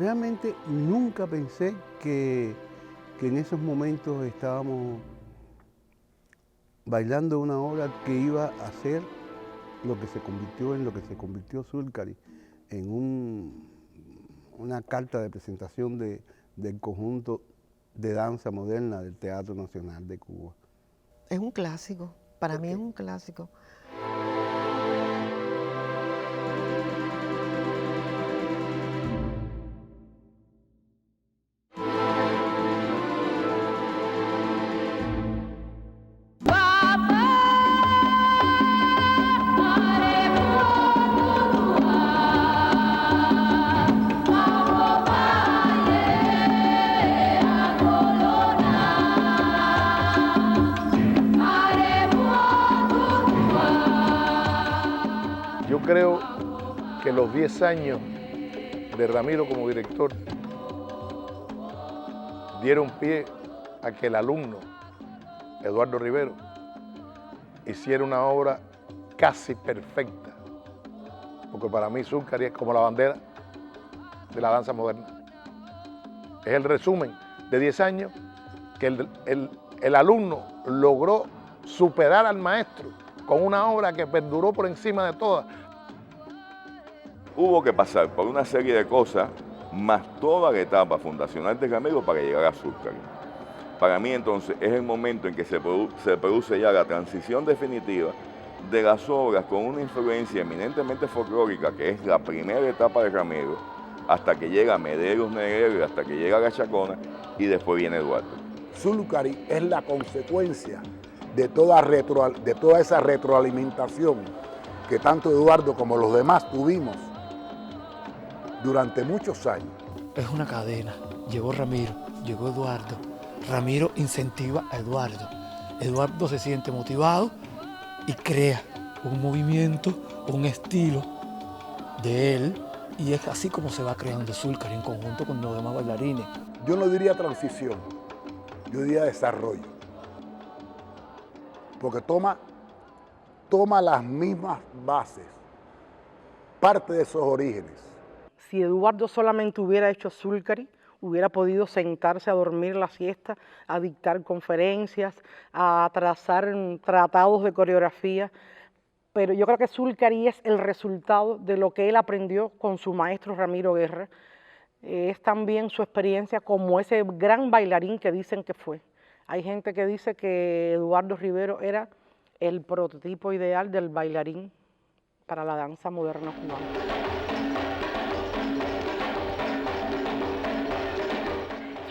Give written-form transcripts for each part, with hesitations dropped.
Realmente nunca pensé que en esos momentos estábamos bailando una obra que iba a ser lo que se convirtió en lo que se convirtió Zulcari, en una carta de presentación del conjunto de danza moderna del Teatro Nacional de Cuba. Es un clásico, para mí es un clásico. Yo creo que los 10 años de Ramiro como director dieron pie a que el alumno, Eduardo Rivero, hiciera una obra casi perfecta, porque para mí Zulcari es como la bandera de la danza moderna. Es el resumen de 10 años que el alumno logró superar al maestro con una obra que perduró por encima de todas. Hubo que pasar por una serie de cosas, más toda la etapa fundacional de Ramiro para llegar a Zulcari. Para mí entonces es el momento en que se produce ya la transición definitiva de las obras con una influencia eminentemente folclórica, que es la primera etapa de Ramiro, hasta que llega Medeiros Negrero, hasta que llega La Chacona, y después viene Eduardo. Zulcari es la consecuencia de toda esa retroalimentación que tanto Eduardo como los demás tuvimos durante muchos años. Es una cadena. Llegó Ramiro, llegó Eduardo. Ramiro incentiva a Eduardo. Eduardo se siente motivado y crea un movimiento, un estilo de él, y es así como se va creando Zulcari en conjunto con los demás bailarines. Yo no diría transición, yo diría desarrollo, porque toma las mismas bases, parte de esos orígenes. Si Eduardo solamente hubiera hecho Zulcari, hubiera podido sentarse a dormir la siesta, a dictar conferencias, a trazar tratados de coreografía, pero yo creo que Zulcari es el resultado de lo que él aprendió con su maestro Ramiro Guerra. Es también su experiencia como ese gran bailarín que dicen que fue. Hay gente que dice que Eduardo Rivero era el prototipo ideal del bailarín para la danza moderna cubana.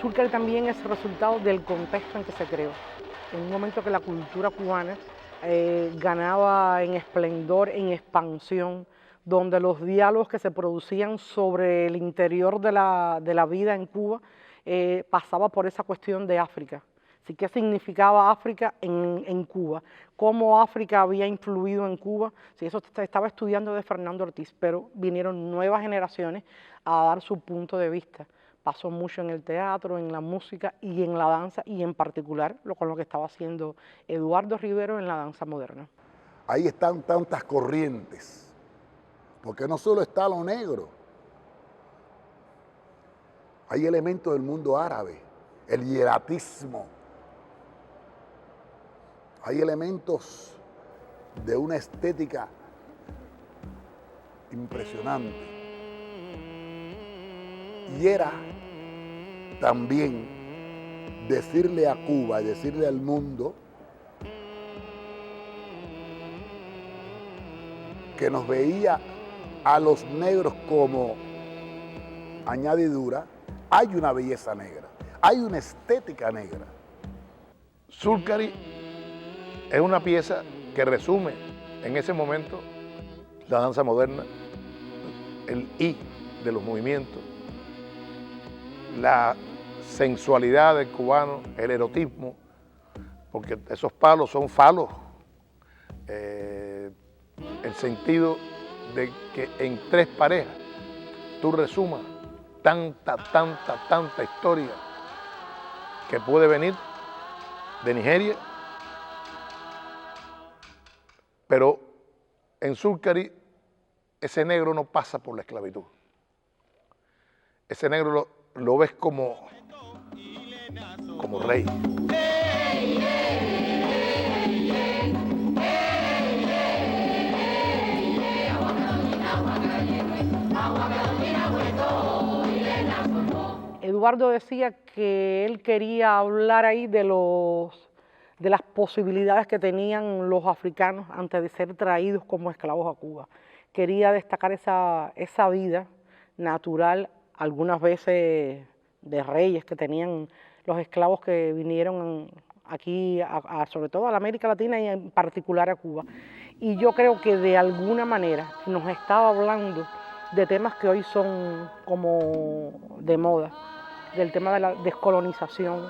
Zulcari también es resultado del contexto en que se creó. En un momento que la cultura cubana ganaba en esplendor, en expansión, donde los diálogos que se producían sobre el interior de la vida en Cuba pasaba por esa cuestión de África. Así, ¿qué significaba África en Cuba? ¿Cómo África había influido en Cuba? Sí, eso se estaba estudiando de Fernando Ortiz, pero vinieron nuevas generaciones a dar su punto de vista. Pasó mucho en el teatro, en la música y en la danza, y en particular con lo que estaba haciendo Eduardo Rivero en la danza moderna. Ahí están tantas corrientes, porque no solo está lo negro, hay elementos del mundo árabe, el hieratismo, hay elementos de una estética impresionante. Y era también decirle a Cuba, decirle al mundo que nos veía a los negros como añadidura. Hay una belleza negra, hay una estética negra. Zulcari es una pieza que resume en ese momento la danza moderna, el I de los movimientos, la sensualidad del cubano, el erotismo, porque esos palos son falos, el sentido de que en 3 parejas tú resumas tanta historia que puede venir de Nigeria, pero en Zulcari ese negro no pasa por la esclavitud. ese negro lo ves como rey. Eduardo decía que él quería hablar ahí de las posibilidades que tenían los africanos antes de ser traídos como esclavos a Cuba. Quería destacar esa vida natural, algunas veces de reyes que tenían los esclavos que vinieron aquí, sobre todo a la América Latina y en particular a Cuba. Y yo creo que de alguna manera nos estaba hablando de temas que hoy son como de moda, del tema de la descolonización,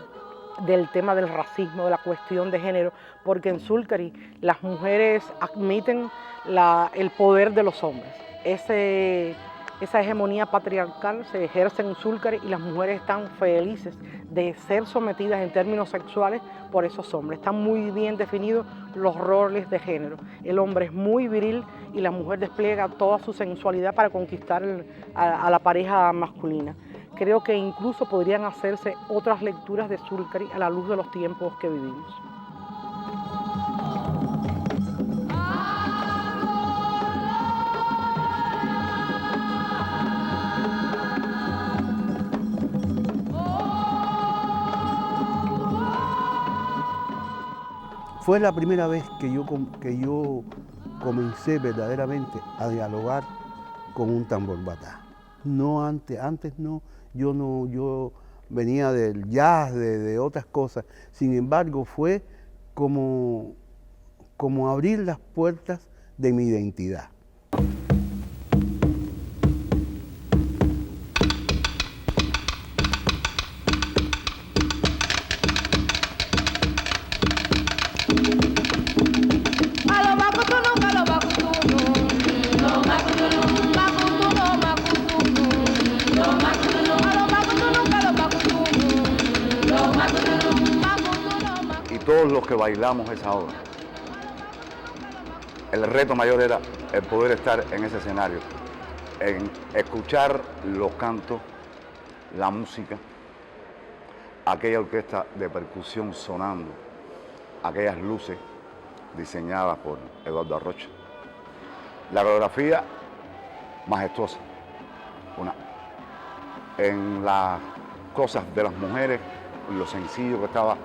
del tema del racismo, de la cuestión de género, porque en Xúlcari las mujeres admiten el poder de los hombres. Esa hegemonía patriarcal se ejerce en Xúlcari y las mujeres están felices de ser sometidas en términos sexuales por esos hombres. Están muy bien definidos los roles de género. El hombre es muy viril y la mujer despliega toda su sensualidad para conquistar a la pareja masculina. Creo que incluso podrían hacerse otras lecturas de Xúlcari a la luz de los tiempos que vivimos. Fue la primera vez que yo comencé verdaderamente a dialogar con un tambor batá. No antes no, yo venía del jazz, de otras cosas. Sin embargo, fue como abrir las puertas de mi identidad. Todos los que bailamos esa obra, el reto mayor era el poder estar en ese escenario, en escuchar los cantos, la música, aquella orquesta de percusión sonando, aquellas luces diseñadas por Eduardo Arrocha. La coreografía majestuosa, en las cosas de las mujeres, lo sencillo que estaba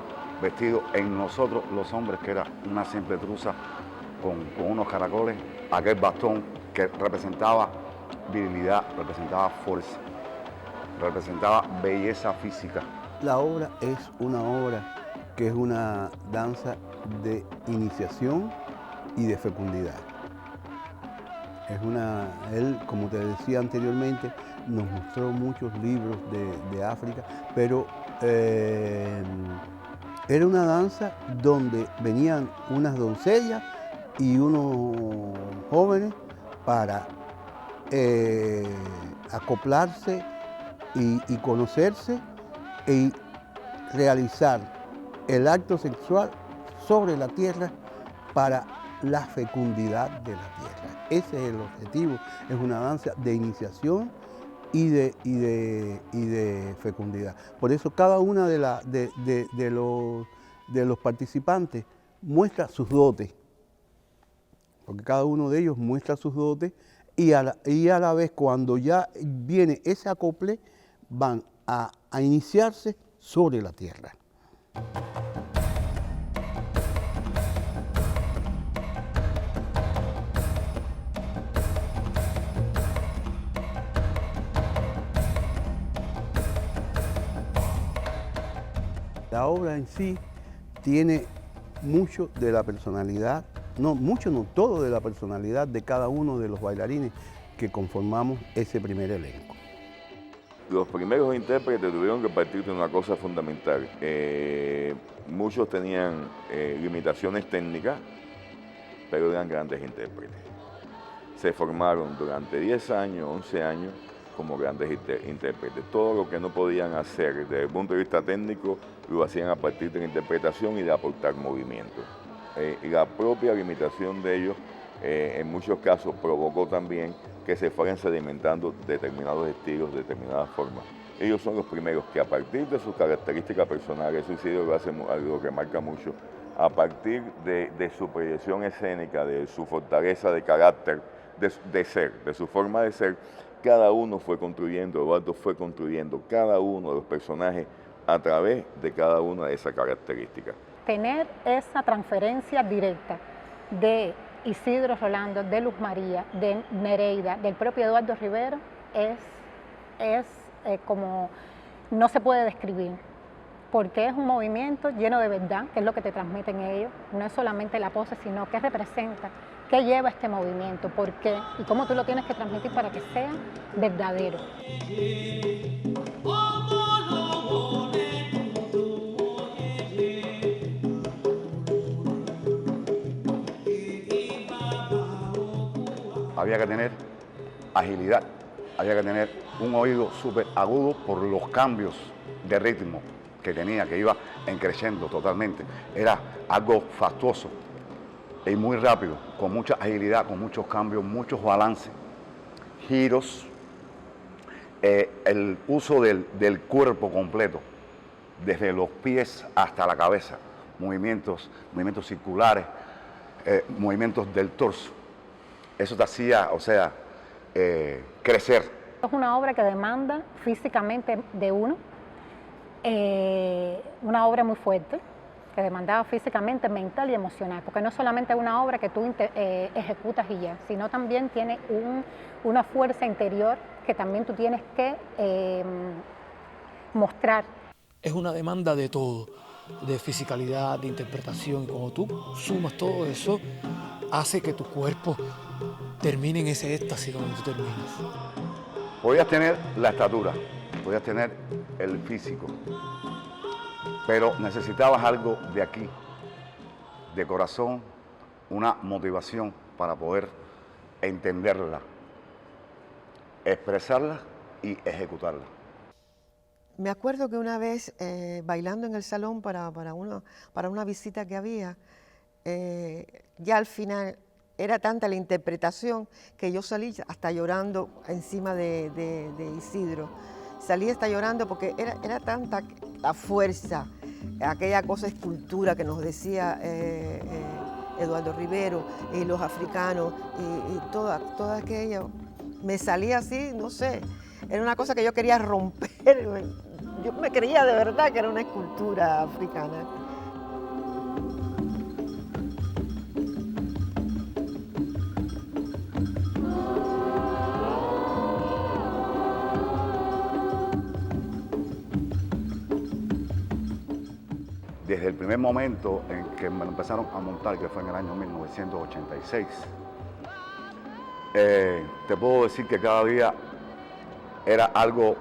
vestido, en nosotros los hombres, que era una simple truza con unos caracoles, aquel bastón que representaba virilidad, representaba fuerza, representaba belleza física. La obra es una obra que es una danza de iniciación y de fecundidad. Él, como te decía anteriormente, nos mostró muchos libros de África, pero era una danza donde venían unas doncellas y unos jóvenes para acoplarse y conocerse y realizar el acto sexual sobre la tierra para la fecundidad de la tierra. Ese es el objetivo, es una danza de iniciación y de fecundidad. Por eso cada una de los participantes muestra sus dotes, porque cada uno de ellos muestra sus dotes y a la vez, cuando ya viene ese acople, van a iniciarse sobre la tierra. La obra en sí tiene mucho de la personalidad, todo de la personalidad de cada uno de los bailarines que conformamos ese primer elenco. Los primeros intérpretes tuvieron que partir de una cosa fundamental. Muchos tenían limitaciones técnicas, pero eran grandes intérpretes. Se formaron durante 10 años, 11 años, como grandes intérpretes. Todo lo que no podían hacer desde el punto de vista técnico lo hacían a partir de la interpretación y de aportar movimiento. Y la propia limitación de ellos en muchos casos provocó también que se fueran sedimentando determinados estilos, determinadas formas. Ellos son los primeros que a partir de sus características personales, eso Isidro lo hace algo que marca mucho, a partir de su proyección escénica, de su fortaleza de carácter, de ser, de su forma de ser, cada uno fue construyendo, Eduardo fue construyendo cada uno de los personajes a través de cada una de esas características. Tener esa transferencia directa de Isidro Rolando, de Luz María, de Nereida, del propio Eduardo Rivero, es como no se puede describir, porque es un movimiento lleno de verdad, que es lo que te transmiten ellos, no es solamente la pose, sino que representa, qué lleva este movimiento, por qué y cómo tú lo tienes que transmitir para que sea verdadero. Había que tener agilidad, había que tener un oído súper agudo por los cambios de ritmo que tenía, que iba creciendo totalmente. Era algo fastuoso y muy rápido, con mucha agilidad, con muchos cambios, muchos balances, giros, el uso del cuerpo completo, desde los pies hasta la cabeza, movimientos circulares, movimientos del torso. Eso te hacía, o sea, crecer. Es una obra que demanda físicamente de uno, una obra muy fuerte, que demandaba físicamente, mental y emocional, porque no solamente es una obra que tú ejecutas y ya, sino también tiene una fuerza interior que también tú tienes que mostrar. Es una demanda de todo, de fisicalidad, de interpretación, y cuando tú sumas todo eso, hace que tu cuerpo termine en ese éxtasis donde tú terminas. Podías tener la estatura, podías tener el físico, pero necesitabas algo de aquí, de corazón, una motivación para poder entenderla, expresarla y ejecutarla. Me acuerdo que una vez bailando en el salón para una visita que había, ya al final era tanta la interpretación que yo salí hasta llorando encima de Isidro. Salí hasta llorando porque era tanta la fuerza, aquella cosa escultura que nos decía Eduardo Rivero y los africanos y toda aquello. Me salía así, no sé, era una cosa que yo quería romper. Yo me creía de verdad que era una escultura africana. Desde el primer momento en que me lo empezaron a montar, que fue en el año 1986, te puedo decir que cada día era algo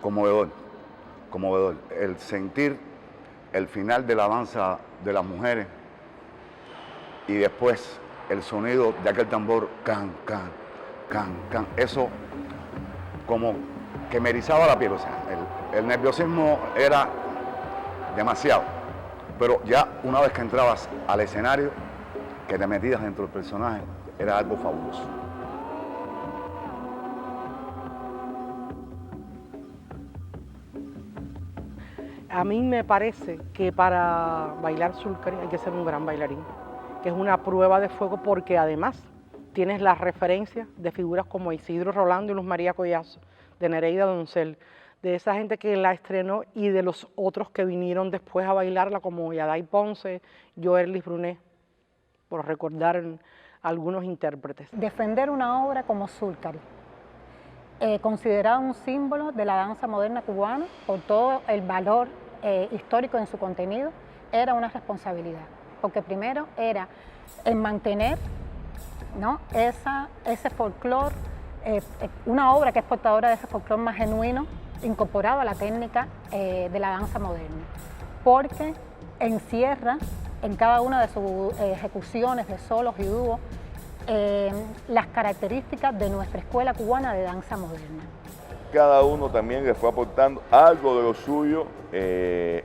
conmovedor. El sentir el final de la danza de las mujeres y después el sonido de aquel tambor, can, can, can, can, eso como que me erizaba la piel, o sea, el nerviosismo era demasiado, pero ya una vez que entrabas al escenario, que te metías dentro del personaje, era algo fabuloso. A mí me parece que para bailar Zulcari hay que ser un gran bailarín, que es una prueba de fuego porque además tienes las referencias de figuras como Isidro Rolando y Luz María Collazo, de Nereida Doncel, de esa gente que la estrenó y de los otros que vinieron después a bailarla como Yaday Ponce, Joerlis Brunet, por recordar algunos intérpretes. Defender una obra como Zulcari, considerado un símbolo de la danza moderna cubana por todo el valor histórico en su contenido, era una responsabilidad, porque primero era en mantener, ¿no?, ese folclore, una obra que es portadora de ese folclore más genuino, incorporado a la técnica de la danza moderna, porque encierra en cada una de sus ejecuciones de solos y dúos las características de nuestra escuela cubana de danza moderna. Cada uno también le fue aportando algo de lo suyo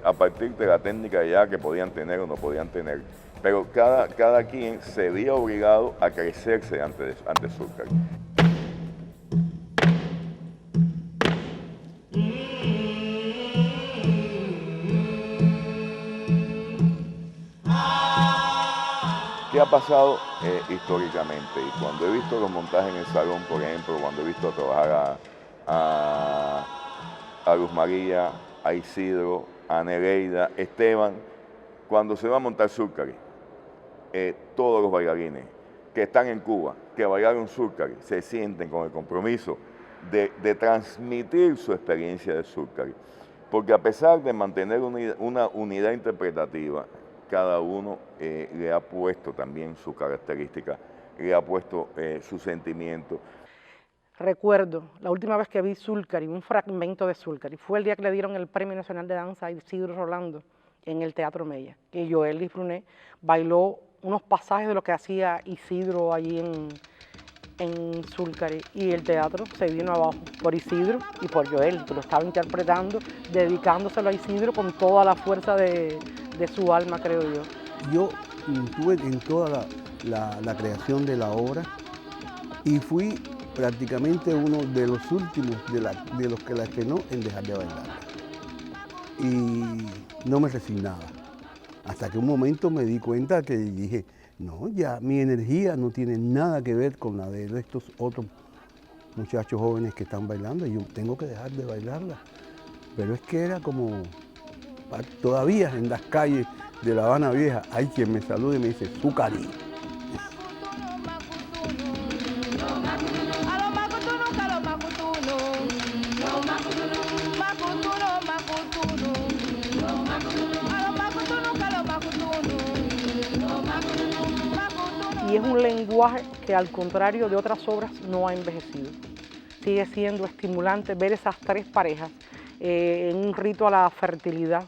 a partir de la técnica ya que podían tener o no podían tener, pero cada quien se veía obligado a crecerse ante Zulcari. ¿Qué ha pasado históricamente? Y cuando he visto los montajes en el salón, por ejemplo, cuando he visto trabajar a Luz María, a Isidro, a Nereida, Esteban, cuando se va a montar Zúlcari, todos los bailarines que están en Cuba, que bailaron Zúlcari, se sienten con el compromiso de transmitir su experiencia de Zúlcari. Porque a pesar de mantener una unidad interpretativa, cada uno le ha puesto también su característica, le ha puesto su sentimiento. Recuerdo la última vez que vi Zúlcari, un fragmento de Zúlcari, fue el día que le dieron el Premio Nacional de Danza a Isidro Rolando en el Teatro Mella, que Joelis Brunet bailó unos pasajes de lo que hacía Isidro allí en Zúlcari, y el teatro se vino abajo por Isidro y por Joel, que lo estaba interpretando, dedicándoselo a Isidro con toda la fuerza de su alma, creo yo. Yo estuve en toda la creación de la obra y fui prácticamente uno de los últimos de los que la estrenó en dejar de bailar. Y no me resignaba, hasta que un momento me di cuenta que dije, no, ya mi energía no tiene nada que ver con la de estos otros muchachos jóvenes que están bailando, y yo tengo que dejar de bailarla. Pero es que era como, todavía en las calles de La Habana Vieja hay quien me saluda y me dice, Zúlcari. Y es un lenguaje que, al contrario de otras obras, no ha envejecido. Sigue siendo estimulante ver esas tres parejas en un rito a la fertilidad,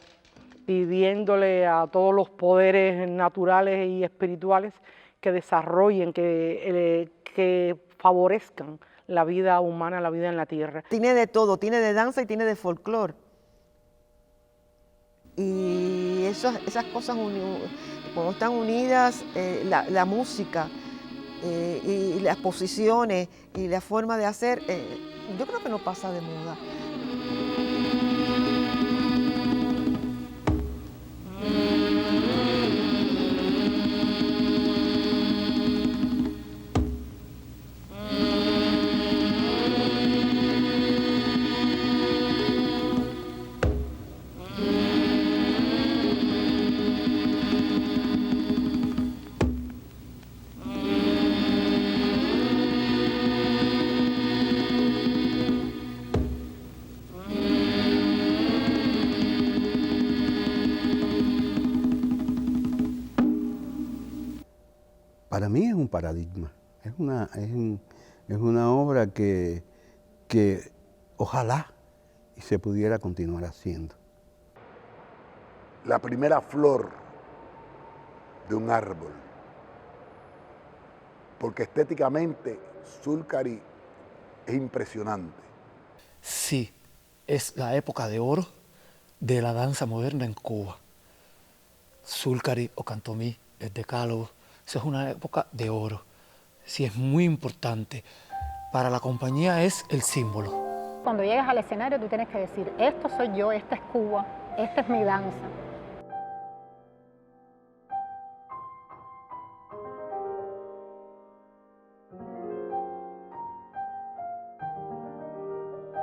pidiéndole a todos los poderes naturales y espirituales que desarrollen, que favorezcan la vida humana, la vida en la tierra. Tiene de todo, tiene de danza y tiene de folclore. Y esas cosas, cuando están unidas, la música y las posiciones y la forma de hacer, yo creo que no pasa de moda. Para mí es un paradigma, es una obra que ojalá y se pudiera continuar haciendo. La primera flor de un árbol, porque estéticamente Zúlcari es impresionante. Sí, es la época de oro de la danza moderna en Cuba. Zúlcari o Cantomí, el Decálogo, esa es una época de oro. Sí, es muy importante. Para la compañía es el símbolo. Cuando llegas al escenario tú tienes que decir, esto soy yo, esta es Cuba, esta es mi danza.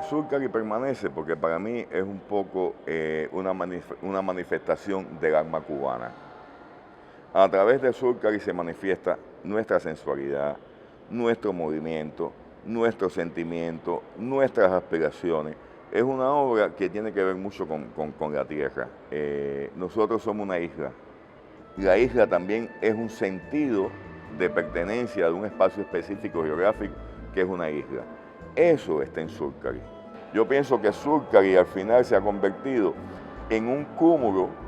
Zúlcari permanece porque para mí es un poco una manifestación del alma cubana. A través de Zúlcari se manifiesta nuestra sensualidad, nuestro movimiento, nuestro sentimiento, nuestras aspiraciones. Es una obra que tiene que ver mucho con la tierra. Nosotros somos una isla. La isla también es un sentido de pertenencia de un espacio específico geográfico que es una isla. Eso está en Zúlcari. Yo pienso que Zúlcari al final se ha convertido en un cúmulo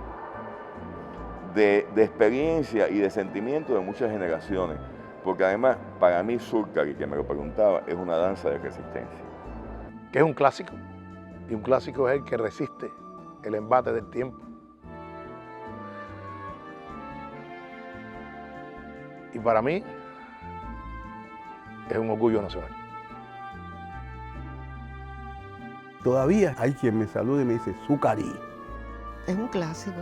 de experiencia y de sentimiento de muchas generaciones, porque además para mí Zúlcari, que me lo preguntaba, es una danza de resistencia. Que es un clásico, y un clásico es el que resiste el embate del tiempo. Y para mí es un orgullo nacional. Todavía hay quien me saluda y me dice, Zúlcari. Es un clásico.